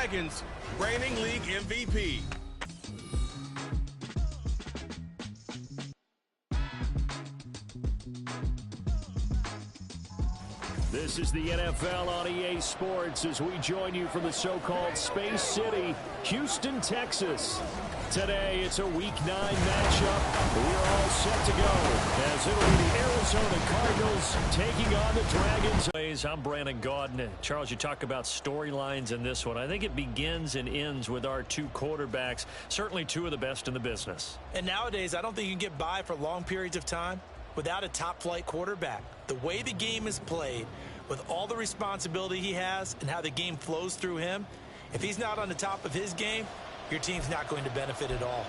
Dragons, reigning league MVP. This is the NFL on EA Sports as we join you from the so-called Space City, Houston, Texas. Today, it's a Week 9 matchup. We're all set to go as it'll be the Arizona Cardinals taking on the Dragons. I'm Brandon Gaudin. Charles, you talk about storylines in this one. I think it begins and ends with our two quarterbacks, certainly two of the best in the business. And nowadays, I don't think you can get by for long periods of time without a top-flight quarterback. The way the game is played, with all the responsibility he has and how the game flows through him, if he's not on the top of his game, your team's not going to benefit at all.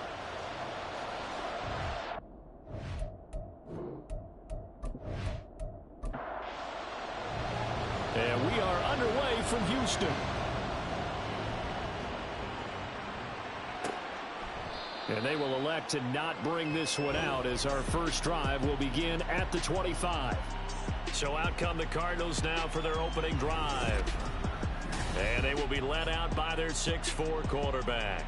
And we are underway from Houston. And they will elect to not bring this one out as our first drive will begin at the 25. So out come the Cardinals now for their opening drive. And they will be led out by their 6'4" quarterback.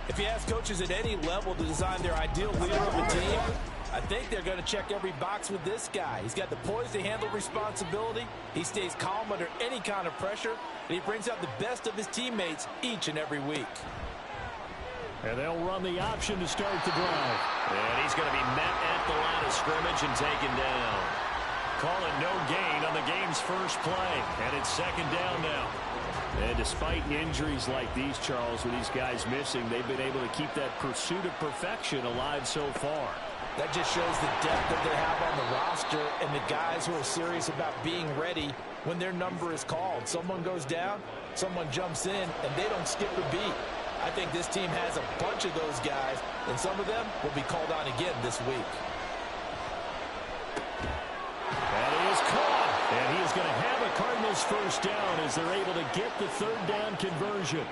If you ask coaches at any level to design their ideal leader of a team, I think they're going to check every box with this guy. He's got the poise to handle responsibility. He stays calm under any kind of pressure. And he brings out the best of his teammates each and every week. And they'll run the option to start the drive. And he's going to be met at the line of scrimmage and taken down. Calling no gain on the game's first play. And it's second down now. And despite injuries like these, Charles, with these guys missing, they've been able to keep that pursuit of perfection alive so far. That just shows the depth that they have on the roster and the guys who are serious about being ready when their number is called. Someone goes down, someone jumps in, and they don't skip a beat. I think this team has a bunch of those guys, and some of them will be called on again this week. That is caught. And he is going to have a Cardinals first down as they're able to get the third down conversion.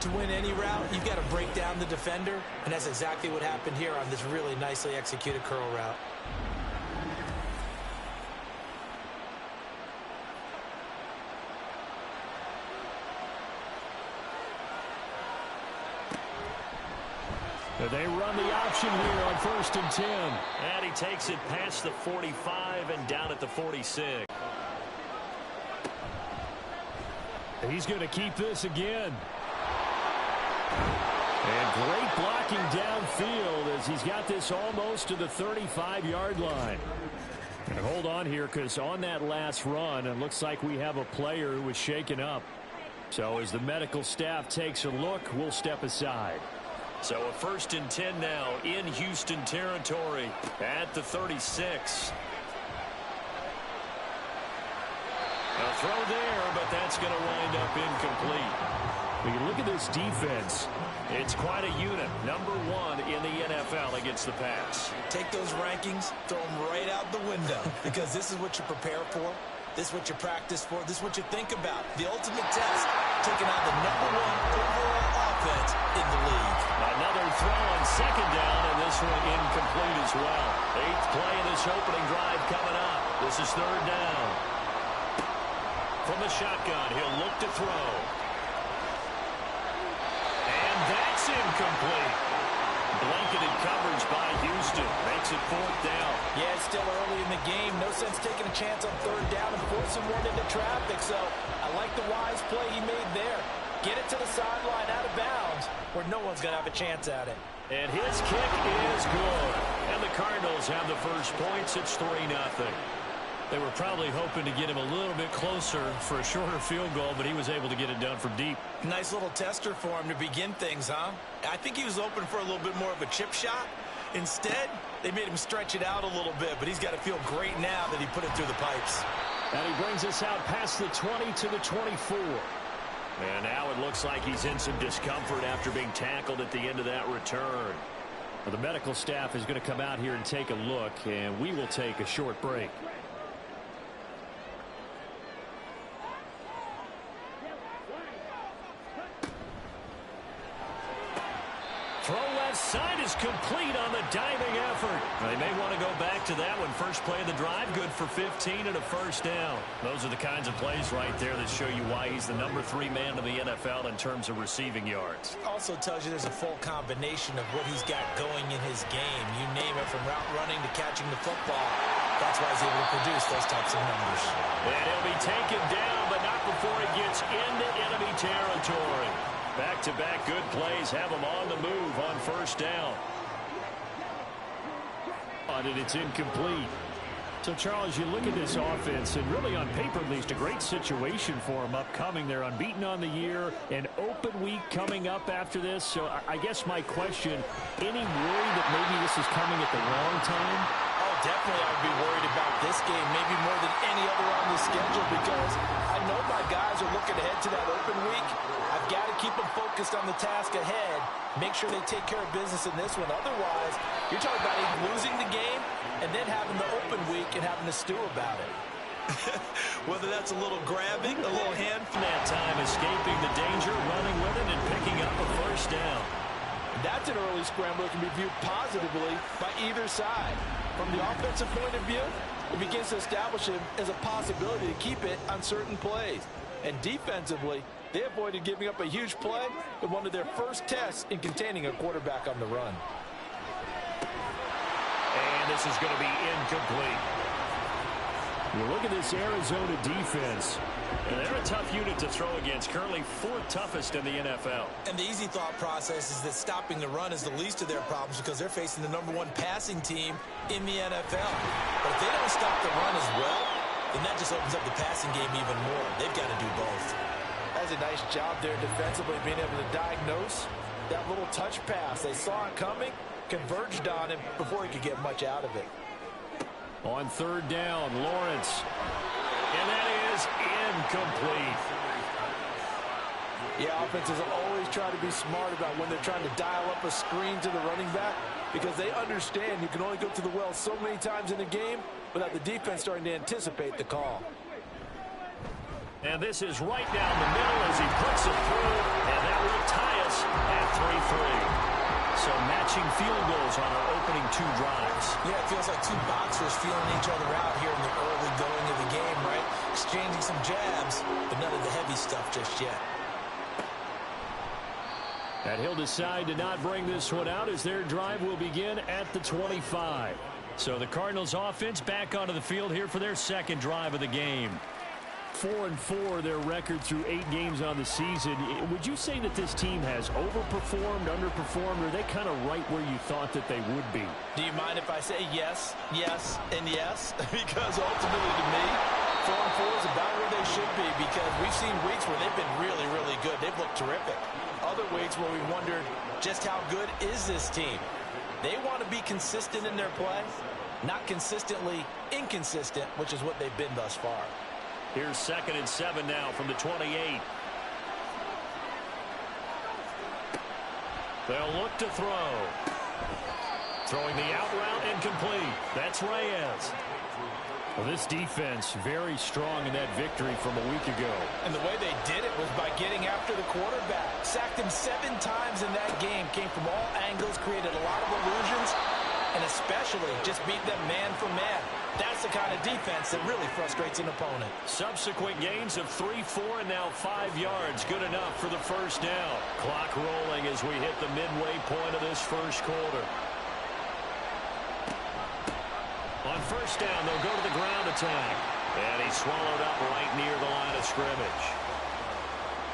To win any route, you've got to break down the defender, and that's exactly what happened here on this really nicely executed curl route. They run the option here on 1st and 10. And he takes it past the 45 and down at the 46. He's going to keep this again. And great blocking downfield as he's got this almost to the 35-yard line. And hold on here because on that last run, it looks like we have a player who was shaken up. So as the medical staff takes a look, we'll step aside. So a 1st and 10 now in Houston territory at the 36. A throw there, but that's going to wind up incomplete. When you look at this defense, it's quite a unit. Number 1 in the NFL against the pass. Take those rankings, throw them right out the window because this is what you prepare for. This is what you practice for. This is what you think about. The ultimate test, taking on the number 1 overall offense in the league. Another throw on second down, and this one incomplete as well. 8th play of this opening drive coming up. This is third down. From the shotgun, he'll look to throw. And that's incomplete. Blanketed coverage by Houston. Makes it 4th down. Yeah, it's still early in the game. No sense taking a chance on third down and forcing one into traffic. So I like the wise play he made there. Get it to the sideline out of bounds where no one's going to have a chance at it. And his kick is good. And the Cardinals have the first points. It's 3-0. They were probably hoping to get him a little bit closer for a shorter field goal, but he was able to get it done from deep. Nice little tester for him to begin things, huh? I think he was open for a little bit more of a chip shot. Instead, they made him stretch it out a little bit, but he's got to feel great now that he put it through the pipes. And he brings us out past the 20 to the 24. And now it looks like he's in some discomfort after being tackled at the end of that return. Well, the medical staff is going to come out here and take a look, and we will take a short break. Throw left side is complete on the diving effort. They may want to go back to that one. First play of the drive, good for 15 and a first down. Those are the kinds of plays right there that show you why he's the number 3 man in the NFL in terms of receiving yards. Also tells you there's a full combination of what he's got going in his game. You name it, from route running to catching the football. That's why he's able to produce those types of numbers. And he'll be taken down, but not before he gets into enemy territory. Back-to-back good plays have him on the move on first down. And it's incomplete. So, Charles, you look at this offense, and really on paper at least, a great situation for them upcoming. They're unbeaten on the year, an open week coming up after this. So I guess my question, any worry that maybe this is coming at the wrong time? Oh, definitely I'd be worried about this game, maybe more than any other on the schedule, because I know my guys are looking ahead to that open week. I've got to keep them focused on the task ahead, make sure they take care of business in this one. Otherwise, you're talking about losing the game and then having the open week and having to stew about it. Whether that's a little grabbing, a little hand. That time escaping the danger, running with it, and picking up a first down. That's an early scramble that can be viewed positively by either side. From the offensive point of view, it begins to establish him as a possibility to keep it on certain plays. And defensively, they avoided giving up a huge play in one of their first tests in containing a quarterback on the run. And this is going to be incomplete. You look at this Arizona defense, and they're a tough unit to throw against, currently 4th toughest in the NFL. And the easy thought process is that stopping the run is the least of their problems because they're facing the #1 passing team in the NFL. But if they don't stop the run as well, then that just opens up the passing game even more. They've got to do both. That's a nice job there defensively, being able to diagnose that little touch pass. They saw it coming, converged on him before he could get much out of it. On 3rd down, Lawrence. And that is incomplete. Yeah, offenses always try to be smart about when they're trying to dial up a screen to the running back, because they understand you can only go to the well so many times in a game without the defense starting to anticipate the call. And this is right down the middle as he puts it through, and that will tie us at 3-3. So matching field goals on our opening 2 drives. Yeah, it feels like 2 boxers feeling each other out here in the early going of the game, right? Exchanging some jabs, but none of the heavy stuff just yet. And he'll decide to not bring this one out as their drive will begin at the 25. So the Cardinals offense back onto the field here for their 2nd drive of the game. 4-4 their record through 8 games on the season. Would you say that this team has overperformed, underperformed, or are they kind of right where you thought that they would be? Do you mind if I say yes, yes, and yes? Because ultimately to me, 4-4 is about where they should be, because we've seen weeks where they've been really, really good. They've looked terrific. Other weeks where we wondered just how good is this team. They want to be consistent in their play, not consistently inconsistent, which is what they've been thus far. Here's 2nd and 7 now from the 28. They'll look to throw. Throwing the out route incomplete. That's Reyes. Well, this defense very strong in that victory from a week ago. And the way they did it was by getting after the quarterback. Sacked him 7 times in that game. Came from all angles, created a lot of illusions, and especially just beat them man for man. That's the kind of defense that really frustrates an opponent. Subsequent gains of 3, 4, and now 5 yards. Good enough for the first down. Clock rolling as we hit the midway point of this first quarter. On first down, they'll go to the ground attack. And he's swallowed up right near the line of scrimmage.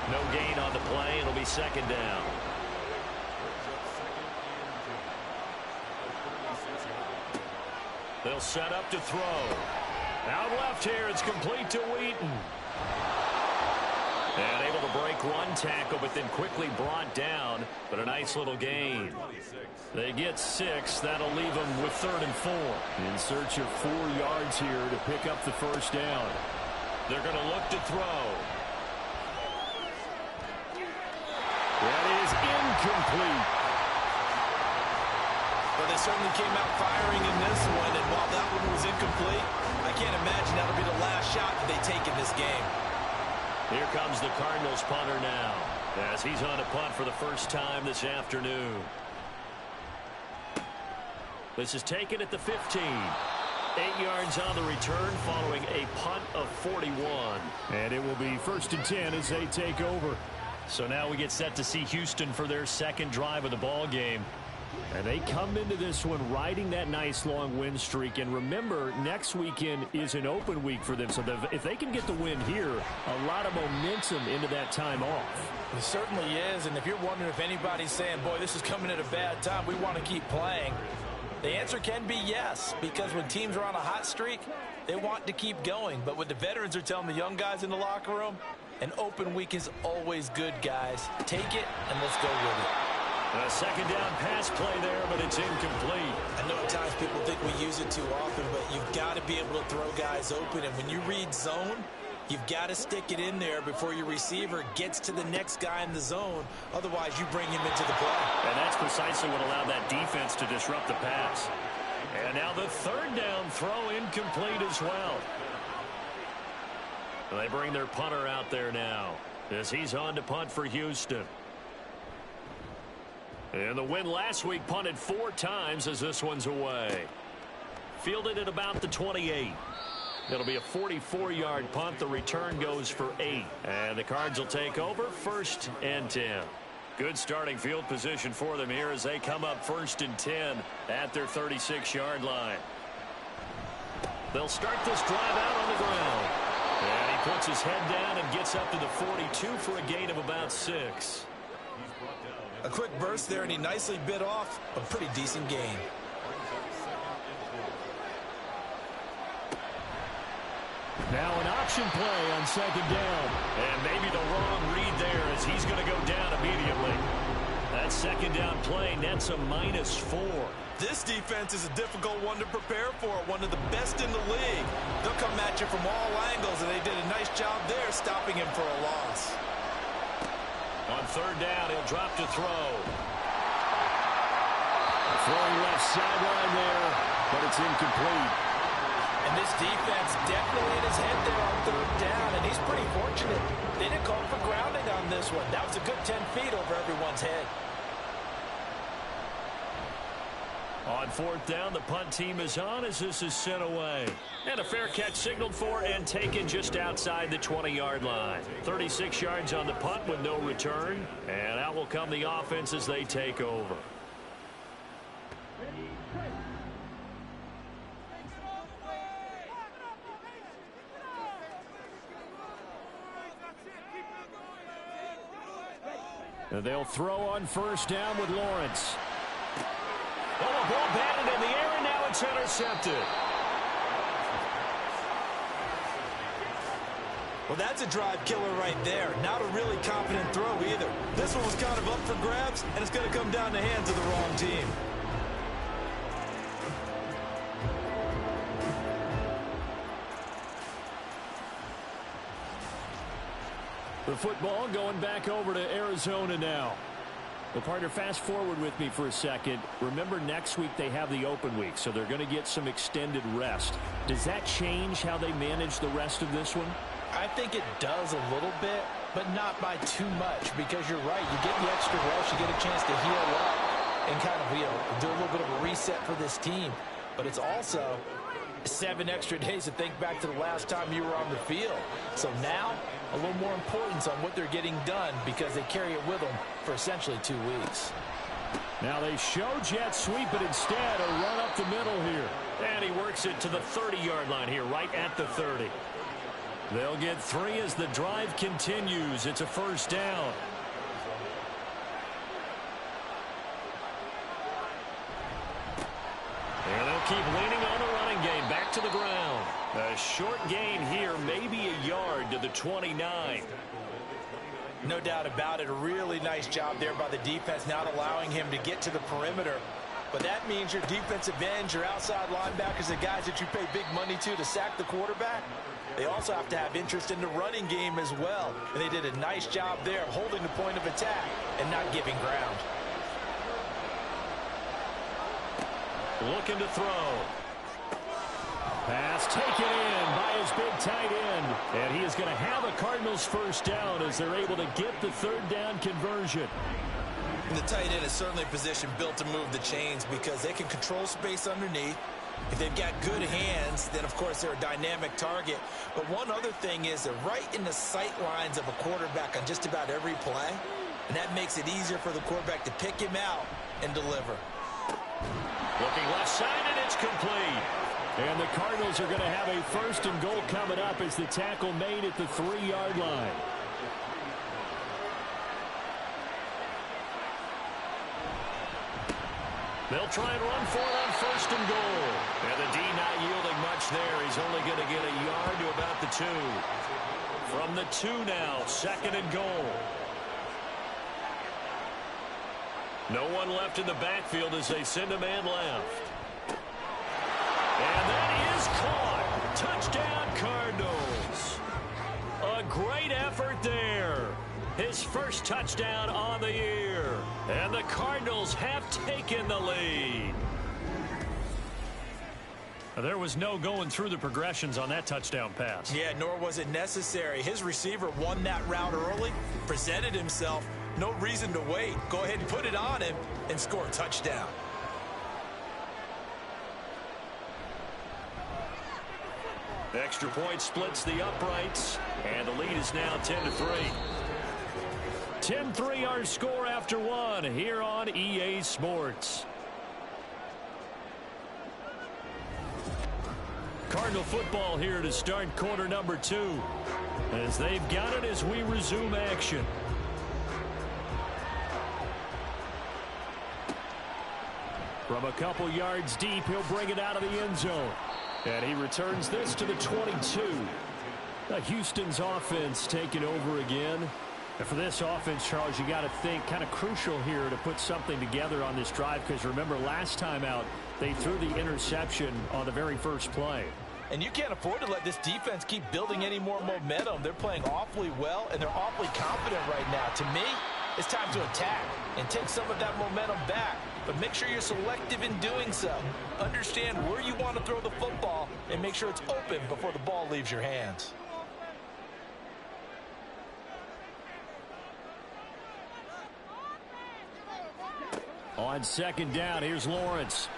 No gain on the play. It'll be 2nd down. They'll set up to throw. Out left here, it's complete to Wheaton. And able to break one tackle, but then quickly brought down. But a nice little gain. They get 6. That'll leave them with 3rd and 4. In search of 4 yards here to pick up the first down. They're going to look to throw. That is incomplete. Well, they certainly came out firing in this one, and while that one was incomplete, I can't imagine that'll be the last shot that they take in this game. Here comes the Cardinals punter now, as he's on a punt for the first time this afternoon. This is taken at the 15. 8 yards on the return following a punt of 41. And it will be 1st and 10 as they take over. So now we get set to see Houston for their second drive of the ball game. And they come into this one riding that nice long win streak. And remember, next weekend is an open week for them. So if they can get the win here, a lot of momentum into that time off. It certainly is. And if you're wondering if anybody's saying, boy, this is coming at a bad time, we want to keep playing, the answer can be yes, because when teams are on a hot streak, they want to keep going. But what the veterans are telling the young guys in the locker room, an open week is always good, guys. Take it, and let's go with it. A second down pass play there, but it's incomplete. I know at times people think we use it too often, but you've got to be able to throw guys open. And when you read zone, you've got to stick it in there before your receiver gets to the next guy in the zone. Otherwise, you bring him into the play. And that's precisely what allowed that defense to disrupt the pass. And now the third down throw incomplete as well. They bring their punter out there now as he's on to punt for Houston. And the win last week punted 4 times as this one's away. Fielded at about the 28. It'll be a 44-yard punt. The return goes for 8. And the Cards will take over 1st and 10. Good starting field position for them here as they come up 1st and 10 at their 36-yard line. They'll start this drive out on the ground. And he puts his head down and gets up to the 42 for a gain of about 6. A quick burst there, and he nicely bit off a pretty decent gain. Now an option play on 2nd down. And maybe the wrong read there as he's going to go down immediately. That 2nd down play nets a -4. This defense is a difficult one to prepare for, one of the best in the league. They'll come at you from all angles, and they did a nice job there stopping him for a loss. On 3rd down, he'll drop to throw. Throwing left sideline there, but it's incomplete. And this defense definitely in his head there on 3rd down, and he's pretty fortunate. They didn't call for grounding on this one. That was a good 10 feet over everyone's head. On 4th down, the punt team is on as this is sent away. And a fair catch signaled for and taken just outside the 20-yard line. 36 yards on the punt with no return. And out will come the offense as they take over. And they'll throw on 1st down with Lawrence. Oh, the ball batted in the air, and now it's intercepted. Well, that's a drive killer right there. Not a really confident throw either. This one was kind of up for grabs, and it's going to come down the hands of the wrong team. The football going back over to Arizona now. Well, partner, fast forward with me for a second. Remember, next week they have the open week, so they're going to get some extended rest. Does that change how they manage the rest of this one? I think it does a little bit, but not by too much, because you're right. You get the extra rest, you get a chance to heal up and kind of, do a little bit of a reset for this team. But it's also 7 extra days to think back to the last time you were on the field. So now, a little more importance on what they're getting done because they carry it with them for essentially 2 weeks. Now they show jet sweep, but instead a run up the middle here. And he works it to the 30-yard line here, right at the 30. They'll get 3 as the drive continues. It's a 1st down. And they'll keep leaning on the running game. Back to the ground. A short gain here, maybe a yard to the 29. No doubt about it. A really nice job there by the defense, not allowing him to get to the perimeter. But that means your defensive ends, your outside linebackers, the guys that you pay big money to sack the quarterback, they also have to have interest in the running game as well. And they did a nice job there of holding the point of attack and not giving ground. Looking to throw. Pass taken in by his big tight end. And he is going to have a Cardinals first down as they're able to get the third down conversion. And the tight end is certainly a position built to move the chains because they can control space underneath. If they've got good hands, then, of course, they're a dynamic target. But one other thing is they're right in the sight lines of a quarterback on just about every play. And that makes it easier for the quarterback to pick him out and deliver. Looking left side, and it's complete. And the Cardinals are going to have a first and goal coming up as the tackle made at the 3-yard line. They'll try and run for it on first and goal. And the D not yielding much there. He's only going to get a yard to about the 2. From the 2 now, second and goal. No one left in the backfield as they send a man left. And that is caught. Touchdown, Cardinals. A great effort there. His first touchdown on the year. And the Cardinals have taken the lead. There was no going through the progressions on that touchdown pass. Yeah, nor was it necessary. His receiver won that route early, presented himself. No reason to wait. Go ahead and put it on him and score a touchdown. Extra point splits the uprights, and the lead is now 10-3. 10-3 our score after 1 here on EA Sports. Cardinal football here to start quarter number 2. As they've got it as we resume action. From a couple yards deep, he'll bring it out of the end zone. And he returns this to the 22. Houston's offense taking over again. And for this offense, Charles, you got to think kind of crucial here to put something together on this drive because remember last time out they threw the interception on the very first play. And you can't afford to let this defense keep building any more momentum. They're playing awfully well, and they're awfully confident right now. To me, it's time to attack and take some of that momentum back. But make sure you're selective in doing so. Understand where you want to throw the football and make sure it's open before the ball leaves your hands. On second down, here's Lawrence.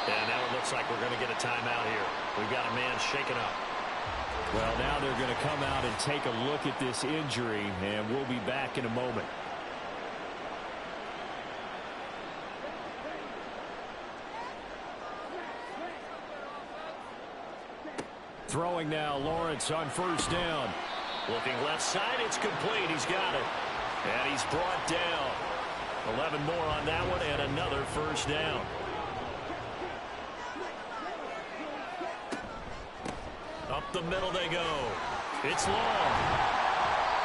And now it looks like we're going to get a timeout here. We've got a man shaken up. Well, now they're going to come out and take a look at this injury, and we'll be back in a moment. Throwing now, Lawrence on first down. Looking left side, it's complete. He's got it. And he's brought down. 11 more on that one, and another first down. Up the middle they go. It's long.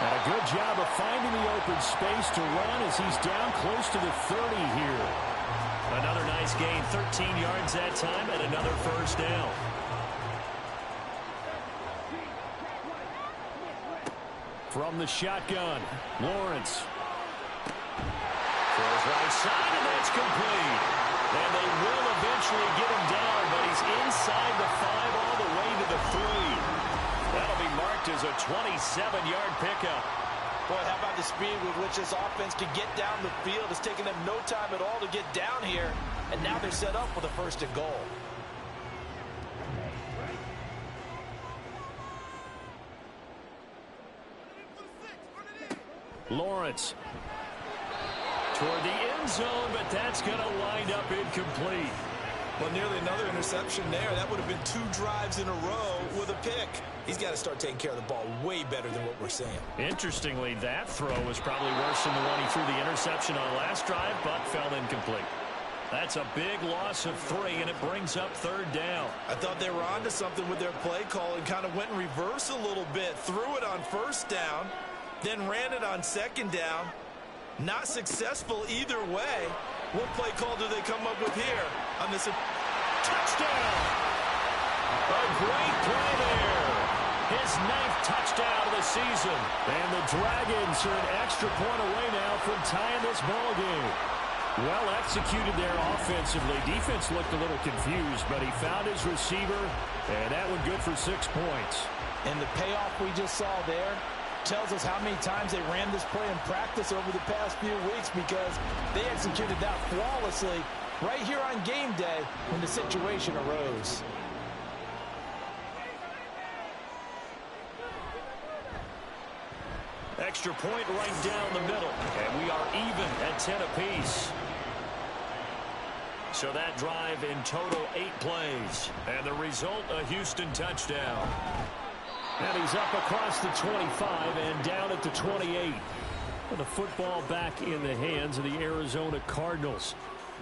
And a good job of finding the open space to run as he's down close to the 30 here. Another nice gain, 13 yards that time, and another first down. From the shotgun, Lawrence. Throws right side, and that's complete. And they will eventually get him down, but he's inside the 5 all the way to the 3. That'll be marked as a 27-yard pickup. Boy, how about the speed with which this offense can get down the field? It's taken them no time at all to get down here, and now they're set up with a first and goal. Lawrence toward the end zone, but that's going to wind up incomplete. Well, nearly another interception there. That would have been 2 drives in a row with a pick. He's got to start taking care of the ball way better than what we're seeing. Interestingly, that throw was probably worse than the one he threw the interception on last drive, but fell incomplete. That's a big loss of 3, and it brings up third down. I thought they were onto something with their play call and kind of went in reverse a little bit. Threw it on first down, then ran it on second down. Not successful either way. What play call do they come up with here on this? Touchdown! A great play there. His 9th touchdown of the season. And the Dragons are an extra point away now from tying this ball game. Well executed there offensively. Defense looked a little confused, but he found his receiver, and that one good for 6 points. And the payoff we just saw there tells us how many times they ran this play in practice over the past few weeks, because they executed that flawlessly right here on game day when the situation arose. Extra point right down the middle, and we are even at 10 apiece. So that drive in total 8 plays, and the result, a Houston touchdown. And he's up across the 25 and down at the 28. And the football back in the hands of the Arizona Cardinals.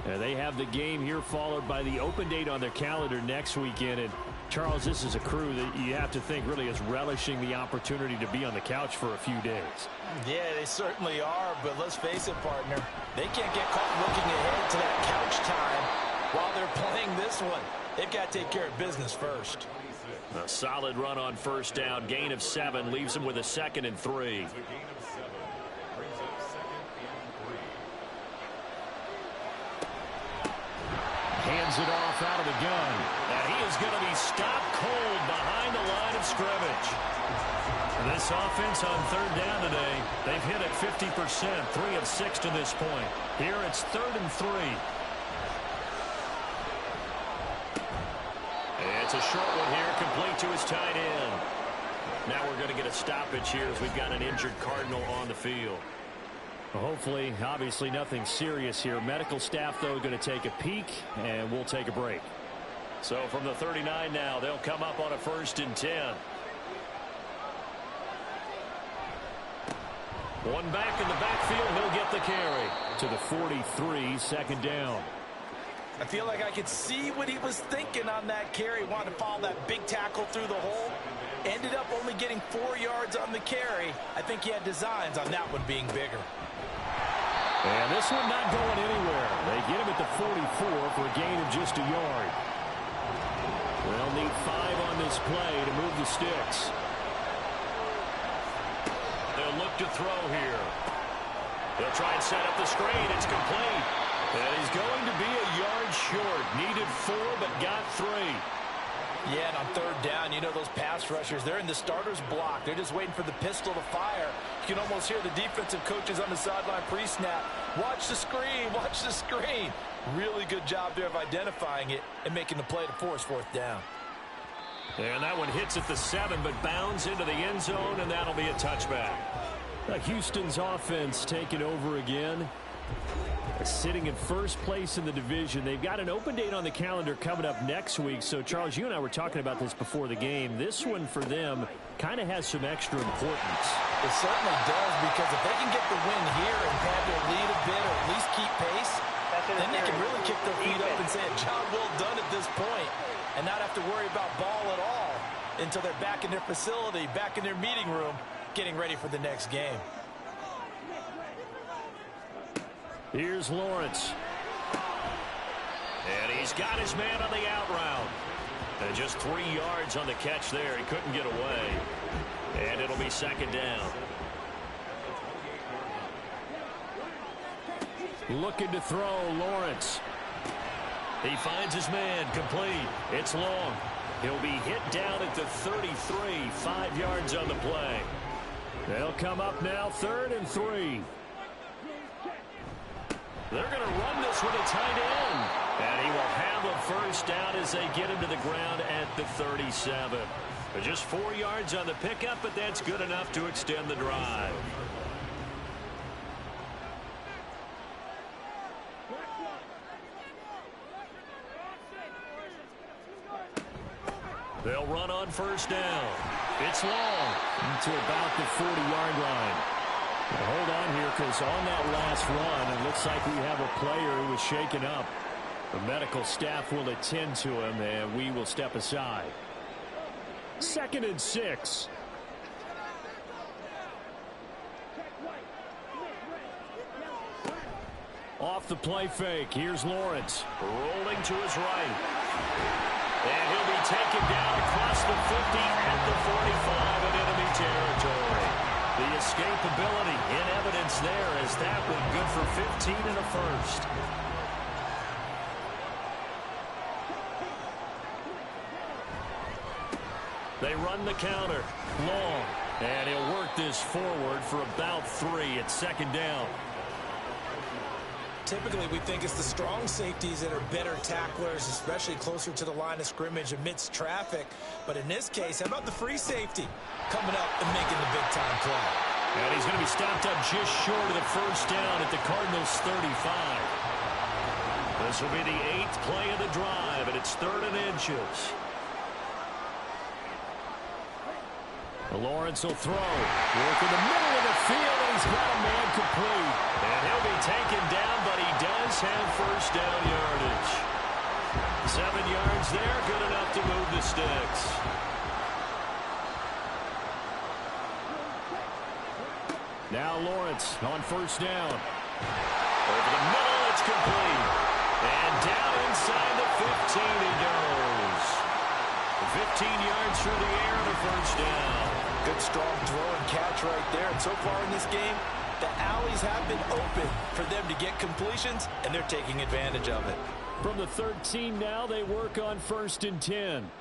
And they have the game here followed by the open date on their calendar next weekend. And Charles, this is a crew that you have to think really is relishing the opportunity to be on the couch for a few days. Yeah, they certainly are, but let's face it, partner. They can't get caught looking ahead to that couch time while they're playing this one. They've got to take care of business first. A solid run on first down. Gain of 7 leaves them with a 2nd and 3. Hands it off out of the gun. And he is going to be stopped cold behind the line of scrimmage. This offense on 3rd down today, they've hit it 50%, 3 of 6 to this point. Here it's 3rd and 3. It's a short one here, complete to his tight end. Now we're going to get a stoppage here as we've got an injured Cardinal on the field. Well, hopefully, obviously nothing serious here. Medical staff, though, going to take a peek, and we'll take a break. So from the 39 now, they'll come up on a 1st and 10. One back in the backfield, he'll get the carry to the 43, 2nd down. I feel like I could see what he was thinking on that carry. Wanted to follow that big tackle through the hole. Ended up only getting 4 yards on the carry. I think he had designs on that one being bigger. And this one not going anywhere. They get him at the 44 for a gain of just a yard. They'll need 5 on this play to move the sticks. They'll look to throw here. They'll try and set up the screen. It's complete. And he's going to be a yard short. Needed 4, but got 3. Yeah, and on 3rd down, you know those pass rushers, they're in the starter's block. They're just waiting for the pistol to fire. You can almost hear the defensive coaches on the sideline pre-snap. Watch the screen, watch the screen. Really good job there of identifying it and making the play to force 4th down. And that one hits at the 7, but bounds into the end zone, and that'll be a touchback. Houston's offense taking over again. Sitting in 1st place in the division. They've got an open date on the calendar coming up next week. So, Charles, you and I were talking about this before the game. This one for them kind of has some extra importance. It certainly does, because if they can get the win here and pad their lead a bit or at least keep pace, then they can really kick their feet up and say a job well done at this point and not have to worry about ball at all until they're back in their facility, back in their meeting room, getting ready for the next game. Here's Lawrence. And he's got his man on the out route. And just 3 yards on the catch there. He couldn't get away. And it'll be 2nd down. Looking to throw, Lawrence. He finds his man, complete. It's long. He'll be hit down at the 33, 5 yards on the play. They'll come up now, 3rd and 3. They're going to run this with a tight end. And he will have a 1st down as they get him to the ground at the 37. Just 4 yards on the pickup, but that's good enough to extend the drive. They'll run on 1st down. It's long to about the 40-yard line. Now hold on here, because on that last run, it looks like we have a player who was shaken up. The medical staff will attend to him, and we will step aside. 2nd and 6. Off the play fake, here's Lawrence. Rolling to his right. And he'll be taken down across the 50 at the 45 in enemy territory. The escapability in evidence there as has that one. Good for 15 and a first. They run the counter. Long. And he'll work this forward for about 3. It's second down. Typically, we think it's the strong safeties that are better tacklers, especially closer to the line of scrimmage amidst traffic. But in this case, how about the free safety coming up and making the big-time play? And he's going to be stopped up just short of the first down at the Cardinals' 35. This will be the 8th play of the drive, and it's 3rd and inches. Lawrence will throw. Work in the middle of the field, and he's got a man complete. And he'll be taken down, but he does have first down yardage. 7 yards there, good enough to move the sticks. Now Lawrence on first down. Over the middle, it's complete. And down inside the 15 he goes. 15 yards through the air and a first down. Good strong throw and catch right there. And so far in this game, the alleys have been open for them to get completions, and they're taking advantage of it. From the 13 now, they work on 1st and 10.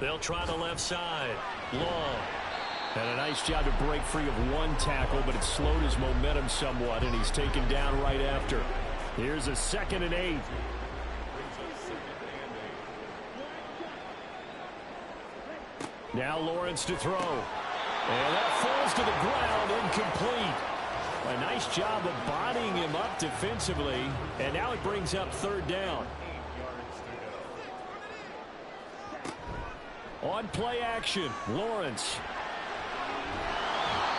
They'll try the left side. Long. And a nice job to break free of one tackle, but it slowed his momentum somewhat, and he's taken down right after. Here's a 2nd and 8. Now Lawrence to throw. And that falls to the ground, incomplete. A nice job of bodying him up defensively, and now it brings up 3rd down. On play action, Lawrence.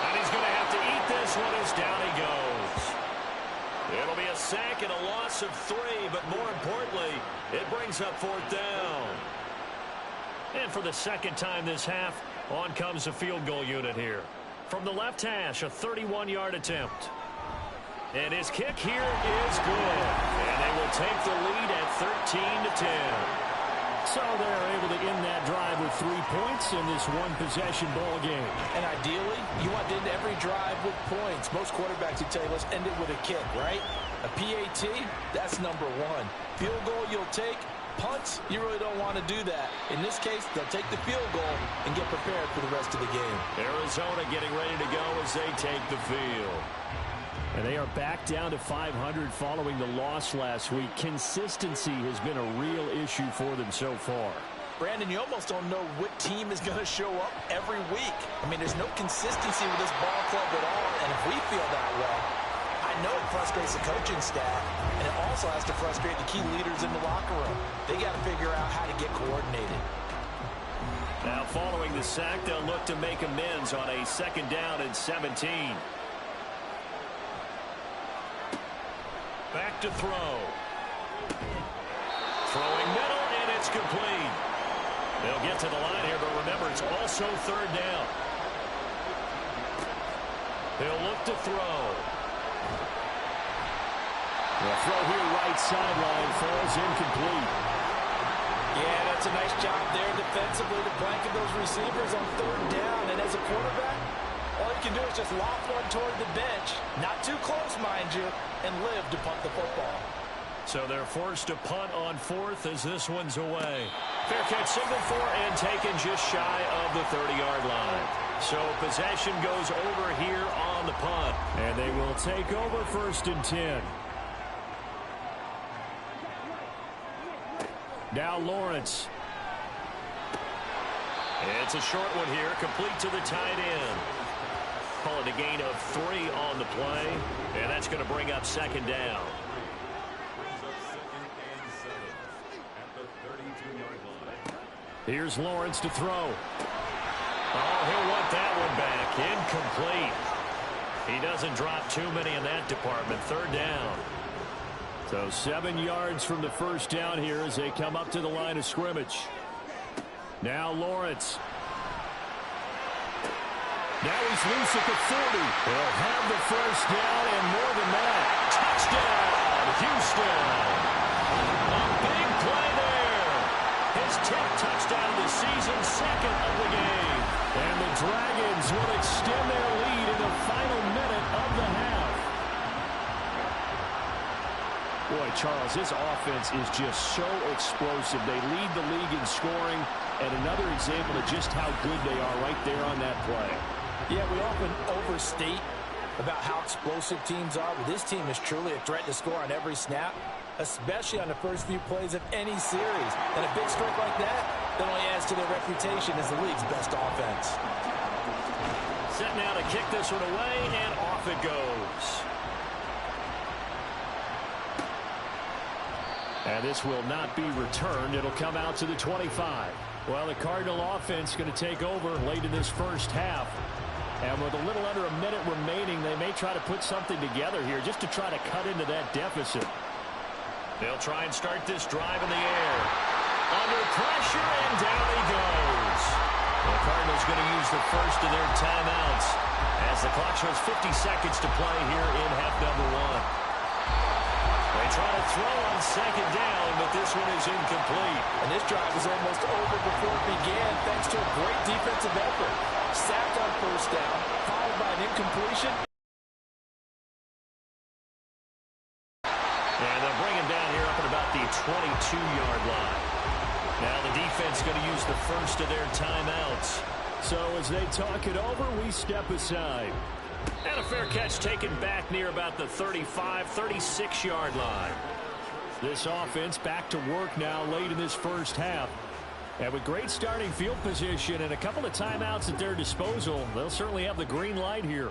And he's going to have to eat this one as down he goes. It'll be a sack and a loss of 3, but more importantly, it brings up 4th down. And for the 2nd time this half, on comes the field goal unit here. From the left hash, a 31-yard attempt. And his kick here is good. And they will take the lead at 13-10. So they're able to end that drive with 3 points in this one-possession ball game. And ideally, you want to end every drive with points. Most quarterbacks would tell you, let's end it with a kick, right? A PAT, that's number 1. Field goal you'll take. Punts, you really don't want to do that. In this case, they'll take the field goal and get prepared for the rest of the game. Arizona getting ready to go as they take the field. And they are back down to 500 following the loss last week. Consistency has been a real issue for them so far. Brandon, you almost don't know what team is going to show up every week. I mean, there's no consistency with this ball club at all, and if we feel that way, I know it frustrates the coaching staff, and it also has to frustrate the key leaders in the locker room. They got to figure out how to get coordinated. Now, following the sack, they'll look to make amends on a 2nd down and 17. Back to throw. Throwing middle, and it's complete. They'll get to the line here, but remember, it's also 3rd down. They'll look to throw. The throw here right sideline falls incomplete. Yeah, that's a nice job there defensively to blanket those receivers on 3rd down. And as a quarterback, all you can do is just loft one toward the bench. Not too close, mind you, and live to punt the football. So they're forced to punt on 4th as this one's away. Fair catch signal for and taken just shy of the 30-yard line. So possession goes over here on the punt. And they will take over 1st and 10. Now Lawrence. It's a short one here, complete to the tight end. Call it a gain of 3 on the play, and that's going to bring up 2nd down. Here's Lawrence to throw. Oh, he'll want that one back. Incomplete. He doesn't drop too many in that department. 3rd down. So 7 yards from the first down here as they come up to the line of scrimmage. Now Lawrence. Now he's loose at the 40. He'll have the first down and more than that. Touchdown, Houston. A big play there. His 10th touchdown of the season, 2nd of the game. And the Dragons will extend their lead in the final minute of the half. Boy, Charles, this offense is just so explosive. They lead the league in scoring, and another example of just how good they are right there on that play. Yeah, we often overstate about how explosive teams are, but this team is truly a threat to score on every snap, especially on the first few plays of any series. And a big stroke like that only adds to their reputation as the league's best offense. Set now to kick this one away, and off it goes. And this will not be returned. It'll come out to the 25. Well, the Cardinal offense going to take over late in this first half. And with a little under a minute remaining, they may try to put something together here just to try to cut into that deficit. They'll try and start this drive in the air. Under pressure, and down he goes. The Cardinals going to use the first of their timeouts as the clock shows 50 seconds to play here in half number one. They try to throw on second down, but this one is incomplete. And this drive was almost over before it began thanks to a great defensive effort. Sacked on first down, followed by an incompletion. And they'll bring him down here up at about the 22-yard line. Now the defense going to use the first of their timeouts. So as they talk it over, we step aside. And a fair catch taken back near about the 35, 36-yard line. This offense back to work now late in this first half. And with great starting field position and a couple of timeouts at their disposal, they'll certainly have the green light here.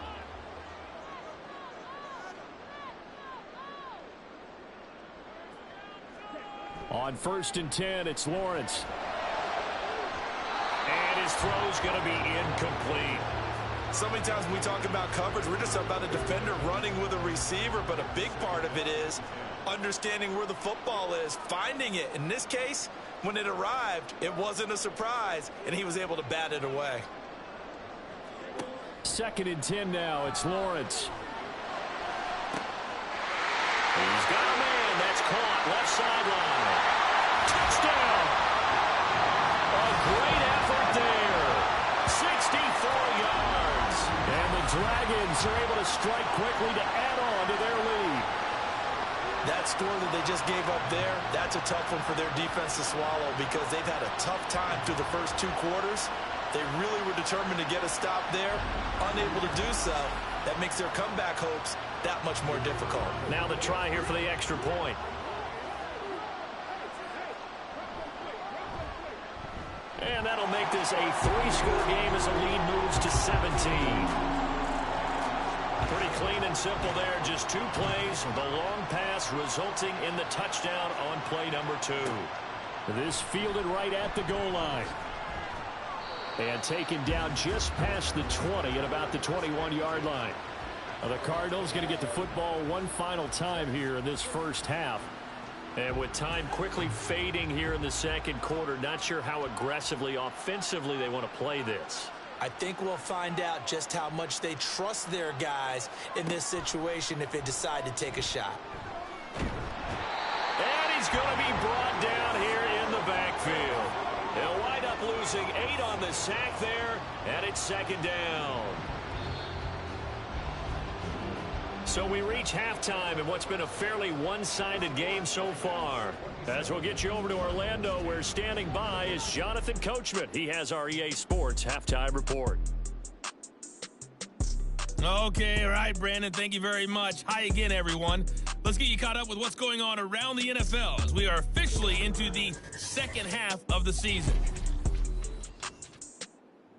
On 1st and 10, it's Lawrence. And his throw's going to be incomplete. So many times when we talk about coverage, we're just about a defender running with a receiver, but a big part of it is understanding where the football is, finding it. In this case, when it arrived, it wasn't a surprise, and he was able to bat it away. 2nd and 10 now. It's Lawrence. He's got a man. That's caught. Left sideline. Touchdown. A great effort there. 64 yards. And the Dragons are able to strike quickly to add on to their lead. That score that they just gave up there, that's a tough one for their defense to swallow because they've had a tough time through the first 2 quarters. They really were determined to get a stop there, unable to do so. That makes their comeback hopes that much more difficult. Now the try here for the extra point. And that'll make this a 3-score game as the lead moves to 17. Pretty clean and simple there. Just 2 plays. The long pass resulting in the touchdown on play number 2. This fielded right at the goal line. And taken down just past the 20 at about the 21-yard line. The Cardinals going to get the football one final time here in this first half. And with time quickly fading here in the second quarter, not sure how aggressively, offensively they want to play this. I think we'll find out just how much they trust their guys in this situation if they decide to take a shot. And he's going to be brought down here in the backfield. They'll wind up losing 8 on the sack there, and it's 2nd down. So we reach halftime in what's been a fairly one-sided game so far. As we'll get you over to Orlando, where standing by is Jonathan Coachman. He has our EA Sports halftime report. Okay, all right, Brandon, thank you very much. Hi again, everyone. Let's get you caught up with what's going on around the NFL as we are officially into the second half of the season.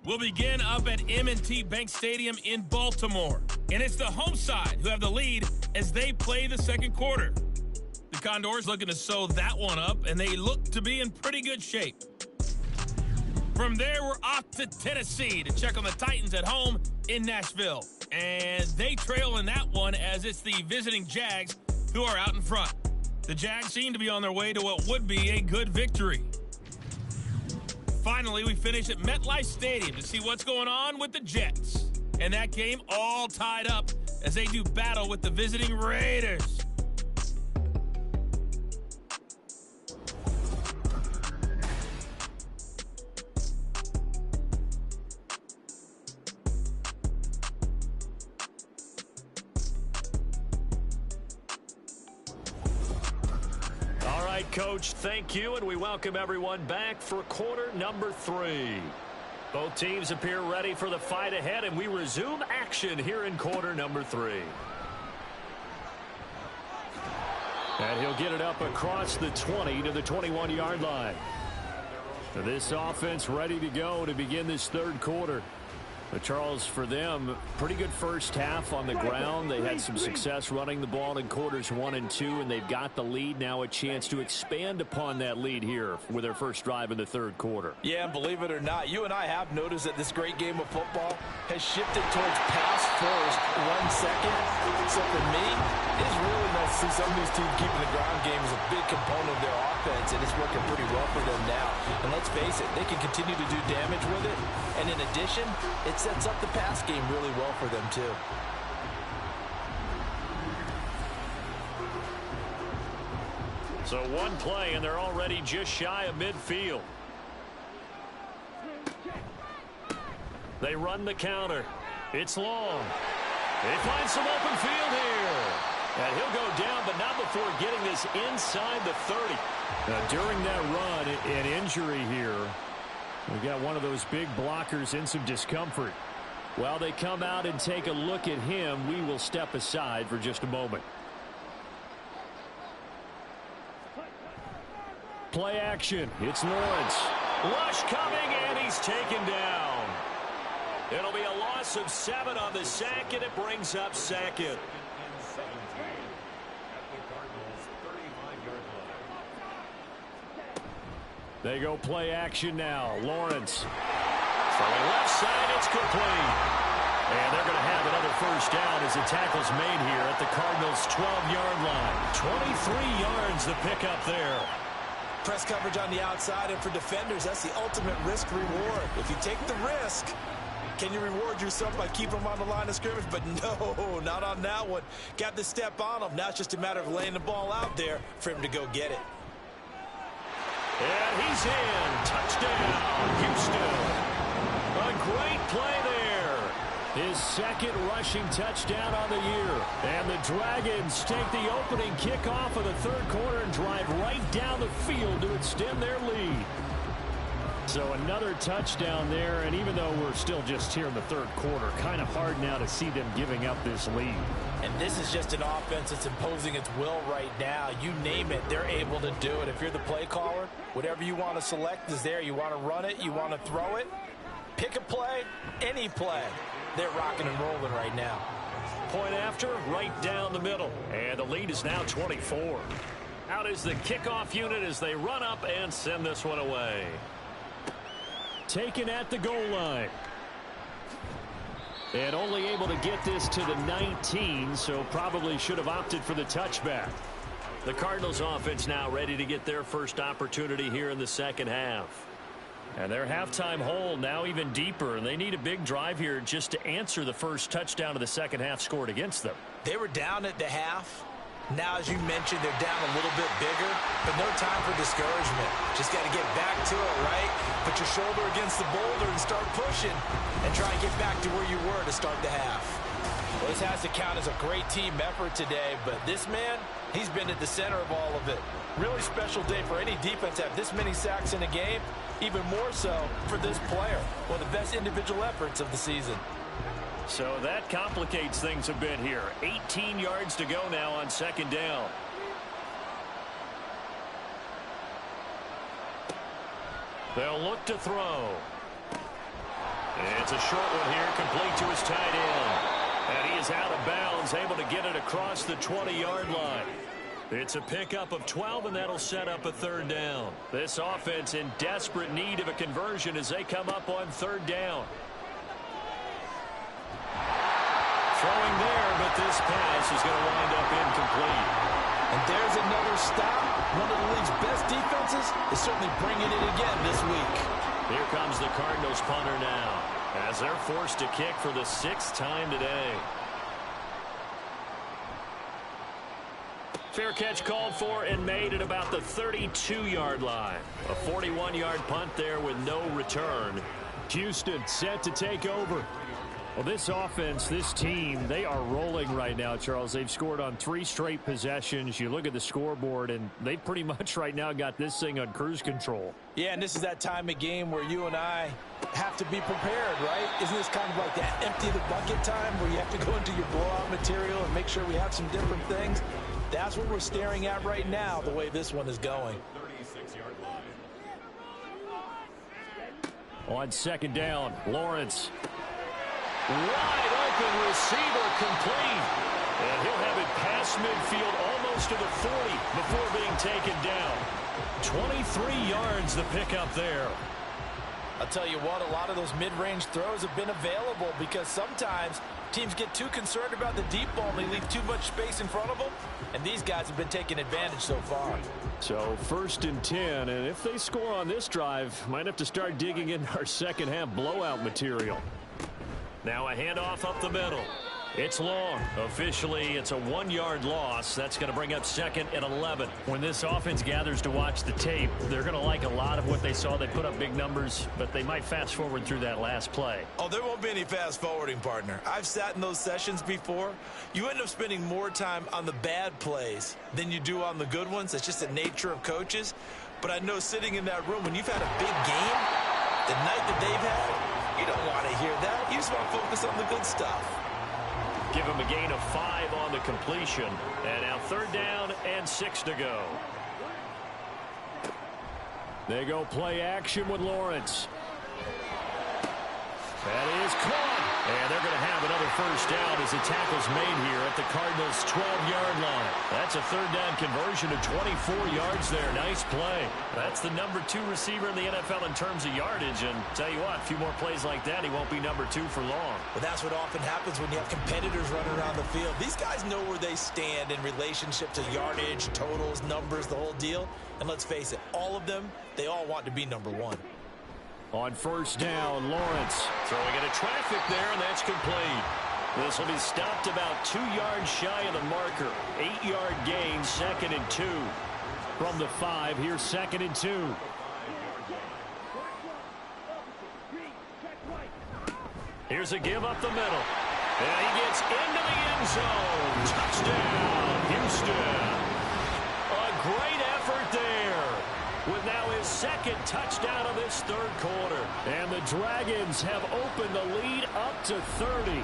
We'll begin up at M&T Bank Stadium in Baltimore. And it's the home side who have the lead as they play the second quarter. The Condors looking to sew that one up, and they look to be in pretty good shape. From there, we're off to Tennessee to check on the Titans at home in Nashville. And they trail in that one as it's the visiting Jags who are out in front. The Jags seem to be on their way to what would be a good victory. Finally, we finish at MetLife Stadium to see what's going on with the Jets. And that game all tied up as they do battle with the visiting Raiders. right, Coach, thank you, and we welcome everyone back for quarter number 3. Both teams appear ready for the fight ahead, and we resume action here in quarter number 3. And he'll get it up across the 20 to the 21-yard line. This offense ready to go to begin this third quarter. But Charles, for them, pretty good first half on the ground. They had some success running the ball in quarters 1 and 2, and they've got the lead. Now a chance to expand upon that lead here with their first drive in the third quarter. Yeah, and believe it or not, you and I have noticed that this great game of football has shifted towards pass first, run second. So for me, it's really nice to see some of these teams keeping the ground game as a big component of their offense, and it's working pretty well for them now. And let's face it, they can continue to do damage with it. And in addition, it sets up the pass game really well for them too. So one play, and they're already just shy of midfield. They run the counter. It's long. They find some open field here. And he'll go down, but not before getting this inside the 30. Now, during that run, an injury here. We've got one of those big blockers in some discomfort. While they come out and take a look at him, we will step aside for just a moment. Play action. It's Lawrence. Rush coming, and he's taken down. It'll be a loss of 7 on the sack, and it brings up second. They go play action now. Lawrence. Throwing left side, it's complete. And they're going to have another first down as the tackle's made here at the Cardinals' 12-yard line. 23 yards the pickup there. Press coverage on the outside, and for defenders, that's the ultimate risk-reward. If you take the risk, can you reward yourself by keeping them on the line of scrimmage? But no, not on that one. Got the step on them. Now it's just a matter of laying the ball out there for him to go get it. And he's in. Touchdown, Houston. A great play there. His second rushing touchdown on the year. And the Dragons take the opening kickoff of the third quarter and drive right down the field to extend their lead. So another touchdown there, and even though we're still just here in the third quarter, kind of hard now to see them giving up this lead. And this is just an offense that's imposing its will right now. You name it, they're able to do it. If you're the play caller, whatever you want to select is there. You want to run it, you want to throw it, pick a play, any play. They're rocking and rolling right now. Point after, right down the middle. And the lead is now 24. Out is the kickoff unit as they run up and send this one away. Taken at the goal line. And only able to get this to the 19, so probably should have opted for the touchback. The Cardinals offense now ready to get their first opportunity here in the second half. And their halftime hole now even deeper, and they need a big drive here just to answer the first touchdown of the second half scored against them. They were down at the half. Now, as you mentioned, they're down a little bit bigger, but no time for discouragement. Just got to get back to it, right? Put your shoulder against the boulder and start pushing and try and get back to where you were to start the half. Well, this has to count as a great team effort today, but this man, he's been at the center of all of it. Really special day for any defense to have this many sacks in a game, even more so for this player. One of the best individual efforts of the season. So that complicates things a bit here. 18 yards to go now on second down. They'll look to throw. It's a short one here, complete to his tight end. And he is out of bounds, able to get it across the 20-yard line. It's a pickup of 12, and that'll set up a third down. This offense in desperate need of a conversion as they come up on third down. Throwing there, but this pass is going to wind up incomplete. And there's another stop. One of the league's best defenses is certainly bringing it again this week. Here comes the Cardinals punter now, as they're forced to kick for the 6th time today. Fair catch called for and made at about the 32-yard line. A 41-yard punt there with no return. Houston set to take over. Well, this offense, this team, they are rolling right now, Charles. They've scored on 3 straight possessions. You look at the scoreboard, and they pretty much right now got this thing on cruise control. Yeah, and this is that time of game where you and I have to be prepared, right? Isn't this kind of like that empty the bucket time where you have to go into your blowout material and make sure we have some different things? That's what we're staring at right now, the way this one is going. On second down, Lawrence. Wide open receiver complete. And he'll have it past midfield almost to the 40 before being taken down. 23 yards the pickup there. I'll tell you what, a lot of those mid-range throws have been available because sometimes teams get too concerned about the deep ball and they leave too much space in front of them. And these guys have been taking advantage so far. So 1st and 10, and if they score on this drive, might have to start digging in our second half blowout material. Now a handoff up the middle. It's long. Officially, it's a 1-yard loss. That's going to bring up 2nd and 11. When this offense gathers to watch the tape, they're going to like a lot of what they saw. They put up big numbers, but they might fast forward through that last play. Oh, there won't be any fast forwarding, partner. I've sat in those sessions before. You end up spending more time on the bad plays than you do on the good ones. It's just the nature of coaches. But I know sitting in that room, when you've had a big game, the night that they've had, you don't want to hear that. You just want to focus on the good stuff. Give him a gain of 5 on the completion. And now 3rd down and 6 to go. They go play action with Lawrence. That is caught. And they're going to have another 1st down as the tackle's made here at the Cardinals' 12-yard line. That's a 3rd down conversion of 24 yards there. Nice play. That's the number 2 receiver in the NFL in terms of yardage. And tell you what, a few more plays like that, he won't be number 2 for long. Well, that's what often happens when you have competitors running around the field. These guys know where they stand in relationship to yardage, totals, numbers, the whole deal. And let's face it, all of them, they all want to be number 1. On 1st down, Lawrence throwing into traffic there, and that's complete. This will be stopped about 2 yards shy of the marker. 8-yard gain, 2nd and 2. From the 5, here's 2nd and 2. Here's a give up the middle. And he gets into the end zone. Touchdown, Houston. A great effort there. With now his 2nd touchdown of this 3rd quarter. And the Dragons have opened the lead up to 30.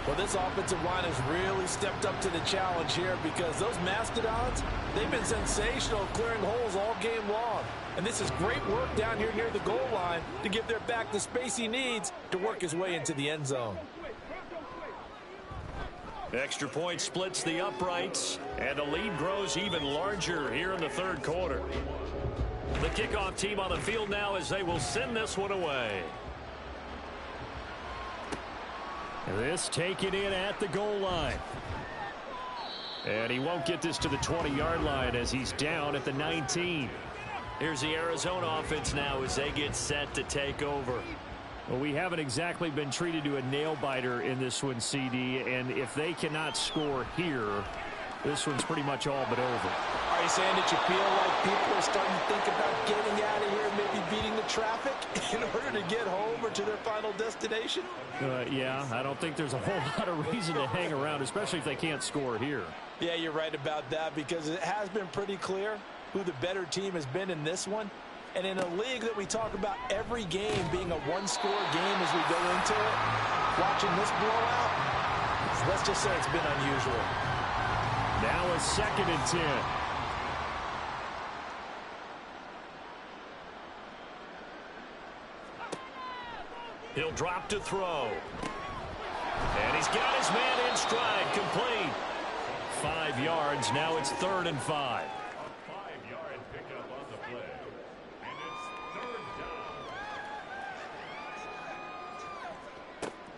Well, this offensive line has really stepped up to the challenge here because those Mastodons, they've been sensational clearing holes all game long. And this is great work down here near the goal line to give their back the space he needs to work his way into the end zone. Extra point splits the uprights, and the lead grows even larger here in the 3rd quarter. The kickoff team on the field now as they will send this one away. This taken in at the goal line. And he won't get this to the 20-yard line as he's down at the 19. Here's the Arizona offense now as they get set to take over. Well, we haven't exactly been treated to a nail-biter in this one, CD, and if they cannot score here, this one's pretty much all but over. Are you saying that you feel like people are starting to think about getting out of here and maybe beating the traffic in order to get home or to their final destination? Yeah, I don't think there's a whole lot of reason to hang around, especially if they can't score here. Yeah, you're right about that because it has been pretty clear who the better team has been in this one. And in a league that we talk about every game being a one-score game as we go into it, watching this blowout, let's just say it's been unusual. Now a 2nd and 10. He'll drop to throw. And he's got his man in stride, complete. 5 yards, now it's 3rd and 5.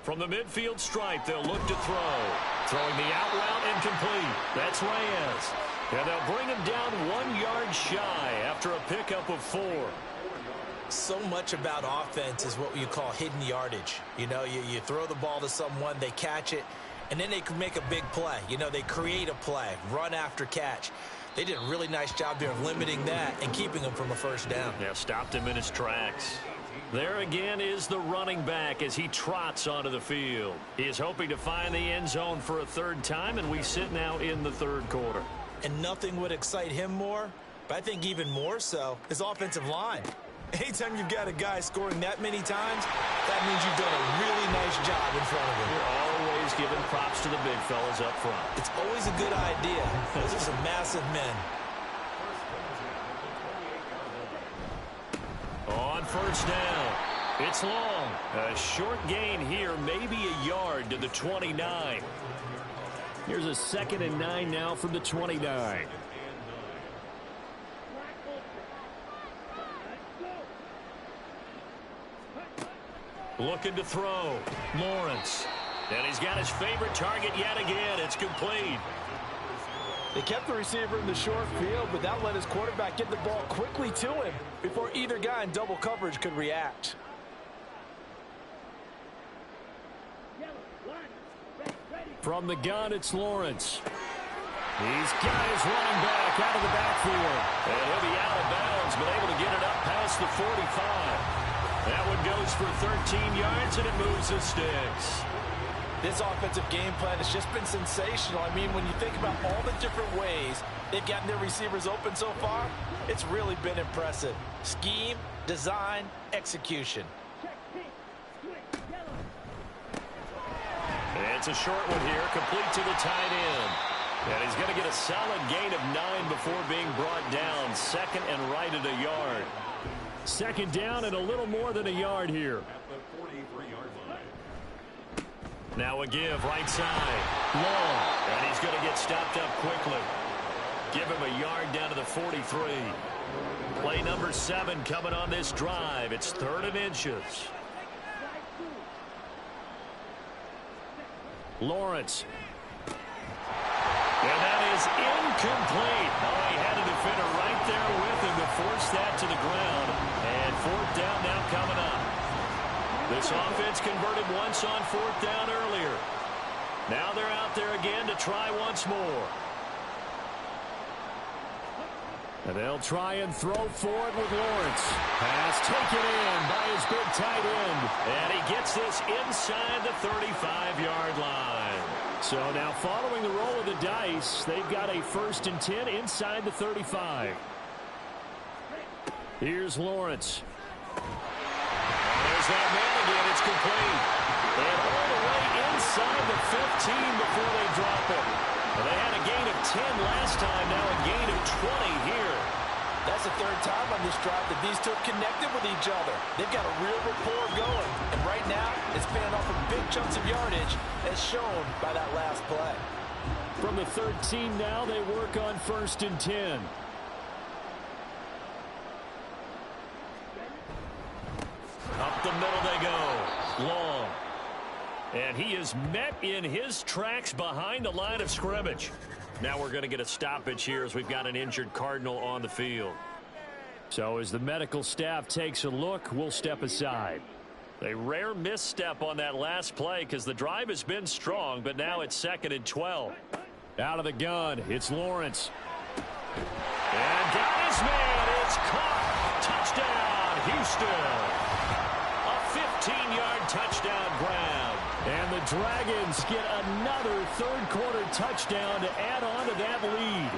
From the midfield stripe, they'll look to throw. Throwing the out route incomplete. That's Reyes. And they'll bring him down 1 yard shy after a pickup of 4. So much about offense is what you call hidden yardage. You know, you throw the ball to someone, they catch it, and then they can make a big play. You know, they create a play, run after catch. They did a really nice job there of limiting that and keeping him from a 1st down. Yeah, stopped him in his tracks. There again is the running back as he trots onto the field. He is hoping to find the end zone for a third time, and we sit now in the third quarter. And nothing would excite him more, but I think even more so, his offensive line. Anytime you've got a guy scoring that many times, that means you've done a really nice job in front of him. You're always giving props to the big fellas up front. It's always a good idea. Those are some massive men. On first down, it's long. A short gain here, maybe a yard to the 29. Here's a 2nd and 9 now from the 29. Looking to throw. Lawrence. And he's got his favorite target yet again. It's complete. They kept the receiver in the short field, but that let his quarterback get the ball quickly to him before either guy in double coverage could react. From the gun, it's Lawrence. He's got his running back out of the backfield. And he'll be out of bounds, but able to get it up past the 45. That one goes for 13 yards, and it moves the sticks. This offensive game plan has just been sensational. I mean, when you think about all the different ways they've gotten their receivers open so far, it's really been impressive. Scheme, design, execution. It's a short one here, complete to the tight end. And he's going to get a solid gain of 9 before being brought down. 2nd and right at a yard. 2nd down and a little more than a yard here. Now a give right side. Long. And he's going to get stopped up quickly. Give him a yard down to the 43. Play number 7 coming on this drive. It's 3rd and inches. Lawrence. And that is incomplete. Oh, he had a defender right there with him to force that to the ground. And 4th down now coming up. This offense converted once on 4th down earlier. Now they're out there again to try once more. And they'll try and throw forward with Lawrence. Pass taken in by his big tight end. And he gets this inside the 35-yard line. So now following the roll of the dice, they've got a 1st and 10 inside the 35. Here's Lawrence. There's that man again. It's complete. And all the way inside the 15 before they drop it. Well, they had a gain of 10 last time, now a gain of 20 here. That's the 3rd time on this drive that these two have connected with each other. They've got a real rapport going. And right now, it's paying off for big chunks of yardage, as shown by that last play. From the 13 now, they work on 1st and 10. Up the middle they go. Long. And he is met in his tracks behind the line of scrimmage. Now we're going to get a stoppage here as we've got an injured Cardinal on the field. So as the medical staff takes a look, we'll step aside. A rare misstep on that last play because the drive has been strong, but now it's 2nd and 12. Out of the gun, it's Lawrence. And got his man. It's caught. Touchdown, Houston. A 15-yard touchdown grab. And the Dragons get another third-quarter touchdown to add on to that lead.